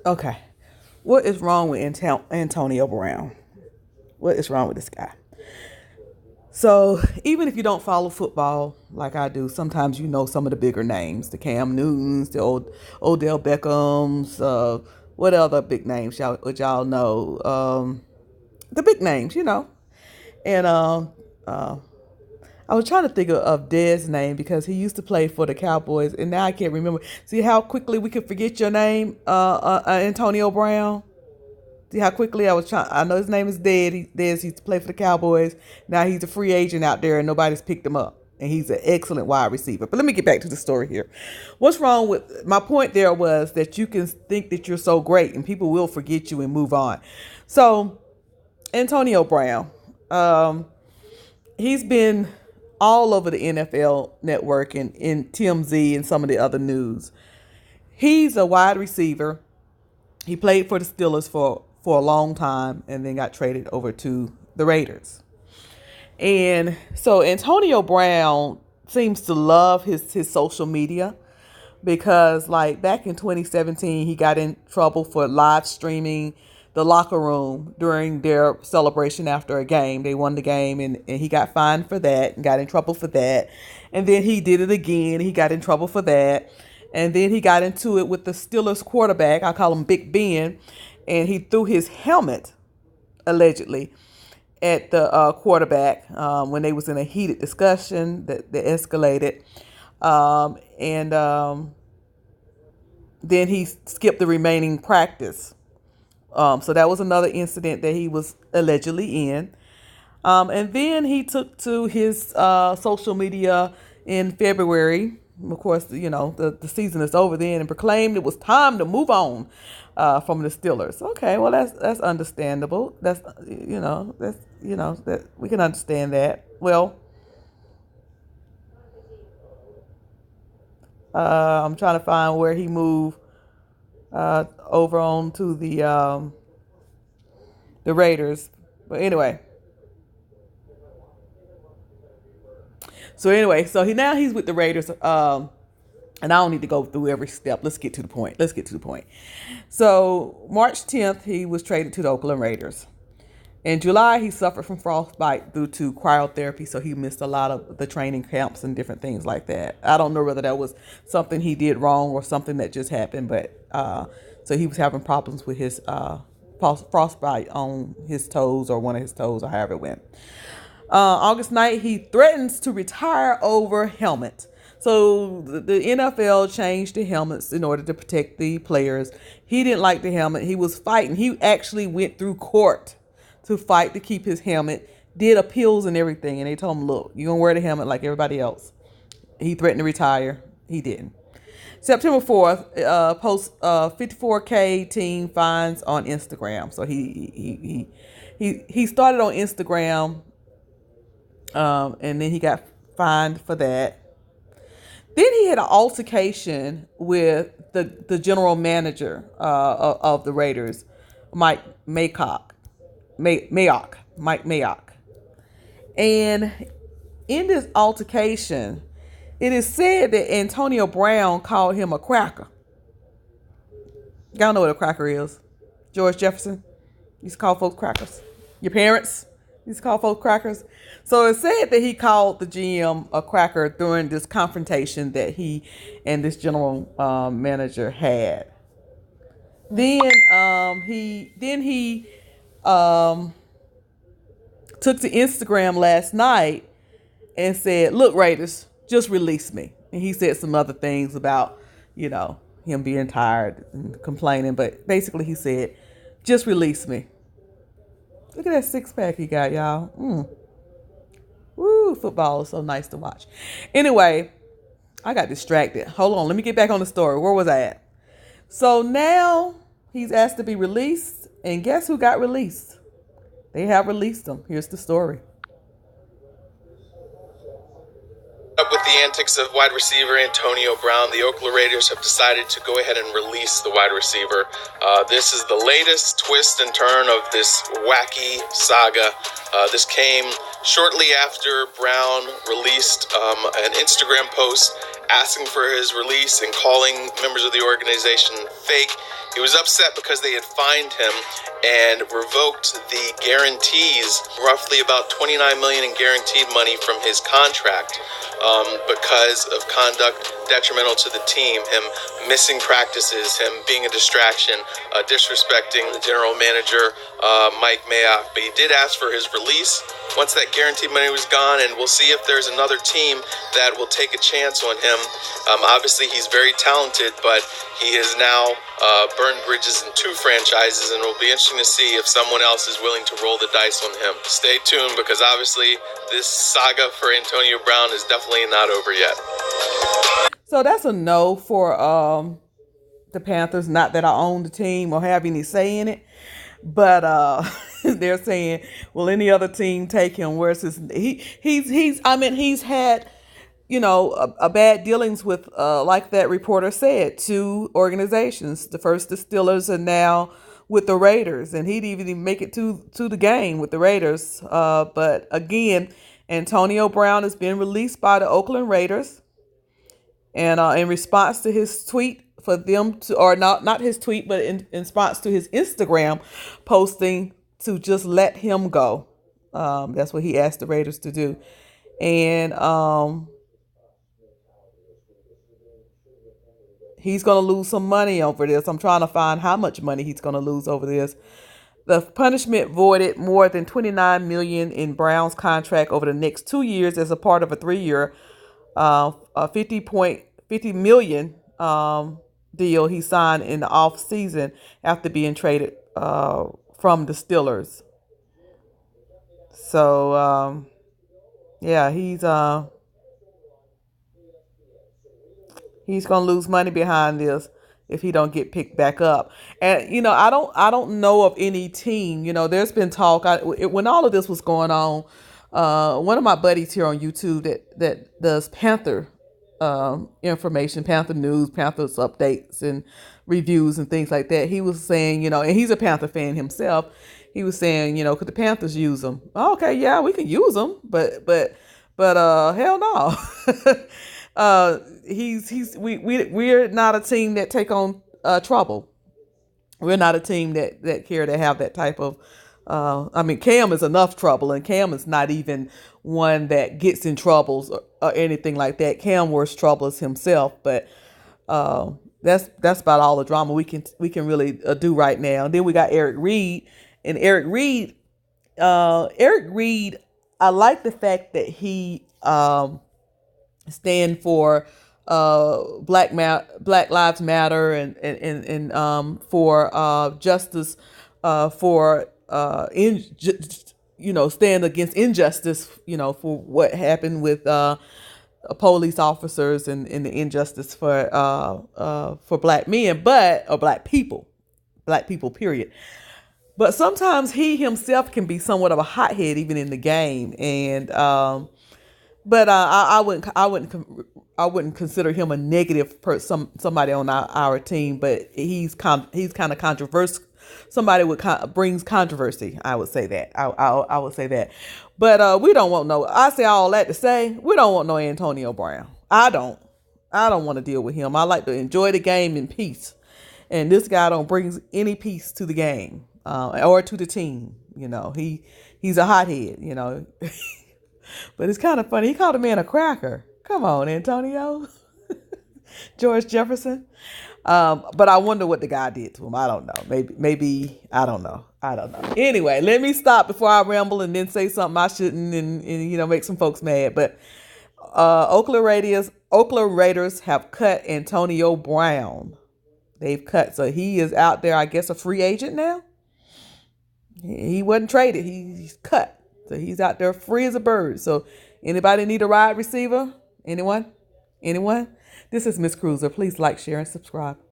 Okay. What is wrong with Antonio Brown? What is wrong with this guy? So, even if you don't follow football like I do, sometimes you know some of the bigger names, the Cam Newtons, the Odell Beckhams, what other big names y'all know? The big names, you know. And uh, I was trying to think of Dez's name because he used to play for the Cowboys, and now I can't remember. See how quickly we could forget your name, Antonio Brown. See how quickly I was trying. I know his name is Dez. He used to play for the Cowboys. Now he's a free agent out there, and nobody's picked him up. And he's an excellent wide receiver. But let me get back to the story here. What's wrong with my point there was that you can think that you're so great, and people will forget you and move on. So Antonio Brown, um, he's been all over the NFL network and in TMZ and some of the other news. He's a wide receiver. He played for the Steelers for a long time and then got traded over to the Raiders. And so Antonio Brown seems to love his social media because like back in 2017 he got in trouble for live streaming the locker room during their celebration after a game. They won the game and he got fined for that and got in trouble for that. And then he did it again. He got in trouble for that. And then he got into it with the Steelers quarterback. I call him Big Ben. And he threw his helmet, allegedly, at the quarterback when they was in a heated discussion that escalated. And then he skipped the remaining practice. So that was another incident that he was allegedly in. And then he took to his social media in February. Of course, you know, the season is over then, and proclaimed it was time to move on from the Steelers. Okay, well that's understandable. That we can understand that. Well, I'm trying to find where he moved over on to the Raiders. But anyway, so he's with the Raiders. And I don't need to go through every step. Let's get to the point. So March 10th, he was traded to the Oakland Raiders. In July, he suffered from frostbite due to cryotherapy, so he missed a lot of the training camps and different things like that. I don't know whether that was something he did wrong or something that just happened, but so he was having problems with his frostbite on his toes or one of his toes or however it went. August 9th, he threatens to retire over helmet. So the NFL changed the helmets in order to protect the players. He didn't like the helmet. He was fighting. He actually went through court to fight to keep his helmet, did appeals and everything. And they told him, look, you're going to wear the helmet like everybody else. He threatened to retire. He didn't. September 4th, post 54K team fines on Instagram. So he started on Instagram, and then he got fined for that. Then he had an altercation with the general manager of the Raiders, Mike Mayock. Mike Mayock. And in this altercation, it is said that Antonio Brown called him a cracker. Y'all know what a cracker is. George Jefferson used to call folks crackers. Your parents used to call folks crackers. So it's said that he called the GM a cracker during this confrontation that he and this general manager had. Then he took to Instagram last night and said, "Look, Raiders, just release me." And he said some other things about, him being tired and complaining, but basically he said, "Just release me." Look at that six pack he got, y'all. Woo, football is so nice to watch. Anyway, I got distracted. Hold on, let me get back on the story. Where was I at? So now he's asked to be released, and guess who got released? They have released him. Here's the story. Up with the antics of wide receiver Antonio Brown, the Oakland Raiders have decided to go ahead and release the wide receiver. This is the latest twist and turn of this wacky saga. This came shortly after Brown released an Instagram post asking for his release and calling members of the organization fake. He was upset because they had fined him and revoked the guarantees, roughly about $29 million in guaranteed money from his contract, because of conduct detrimental to the team, him missing practices, him being a distraction, disrespecting the general manager, Mike Mayock. But he did ask for his release once that guaranteed money was gone, and we'll see if there's another team that will take a chance on him. Obviously, he's very talented, but he has now burned bridges in 2 franchises, and it'll be interesting to see if someone else is willing to roll the dice on him. Stay tuned, because obviously this saga for Antonio Brown is definitely not over yet. So that's a no for the Panthers. Not that I own the team or have any say in it, but they're saying, will any other team take him? Where's his? He's had, a bad dealings with, like that reporter said, 2 organizations. The first, the Steelers, and now with the Raiders. And he didn't even make it to the game with the Raiders. But again, Antonio Brown has been released by the Oakland Raiders. And in response to his tweet for them to, or not his tweet, but in response to his Instagram posting to just let him go. That's what he asked the Raiders to do. And he's going to lose some money over this. I'm trying to find how much money he's going to lose over this. The punishment voided more than $29 million in Brown's contract over the next 2 years as a part of a 3-year, $50 million deal he signed in the off season after being traded from the Steelers. So yeah, he's gonna lose money behind this if he don't get picked back up. And I don't know of any team. There's been talk when all of this was going on. One of my buddies here on YouTube that does Panther information, Panther news, Panthers updates and reviews and things like that. He was saying, and he's a Panther fan himself. He was saying, could the Panthers use them? Okay, yeah, we can use them, but hell no. We're not a team that take on trouble. We're not a team that care to have that type of. Cam is enough trouble, and Cam is not even one that gets in troubles or anything like that. Cam worse trouble is himself, but that's about all the drama we can really do right now. And then we got Eric Reid, and Eric Reid, I like the fact that he stand for Black Lives Matter and for justice, for stand against injustice, for what happened with police officers and the injustice for black men, or black people, period. But sometimes he himself can be somewhat of a hothead even in the game, and but I wouldn't consider him a negative somebody on our team, but he's kind of controversial. Somebody brings controversy. I would say that. I would say that. But we don't want no. I say all that to say we don't want no Antonio Brown. I don't want to deal with him. I like to enjoy the game in peace, and this guy don't bring any peace to the game or to the team. He's a hothead. But it's kind of funny. He called a man a cracker. Come on, Antonio. George Jefferson. But I wonder what the guy did to him. I don't know. Maybe I don't know. Anyway, let me stop before I ramble and then say something I shouldn't and make some folks mad. But Oakland Raiders have cut Antonio Brown. They've cut. So he is out there, I guess, a free agent now. He wasn't traded. He's cut. So he's out there free as a bird. So anybody need a wide receiver? Anyone? This is Miss Cruiser. Please like, share, and subscribe.